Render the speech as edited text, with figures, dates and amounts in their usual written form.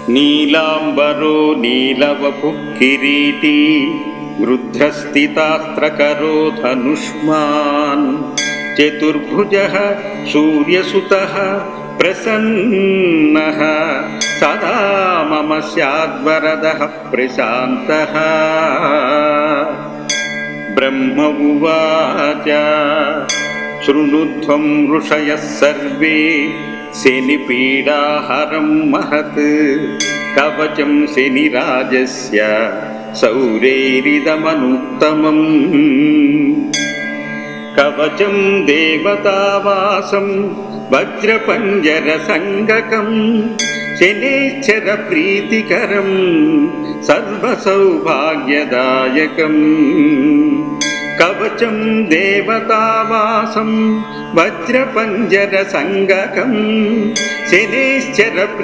नीलांबरो नीलवपुः किरीटी रुद्रस्थितास्त्रकरो धनुष्मान् चतुर्भुजः सूर्यसुतः प्रसन्नः सदा मम स्याद्वरदः प्रशान्तः। ब्रह्म उवाच शृणुध्वं ऋषयः सर्वे शनिपीडाहरं महत् कवचं शनिराजस्य सौरैरिदमनुत्तमम्। कवचं देवतावासं वज्रपञ्जरसङ्गकं शनैश्चरप्रीतिकरं सर्वसौभाग्यदायकम्। कवचं देवतावासं वज्रपञ्जरसङ्गकं शनैश्चर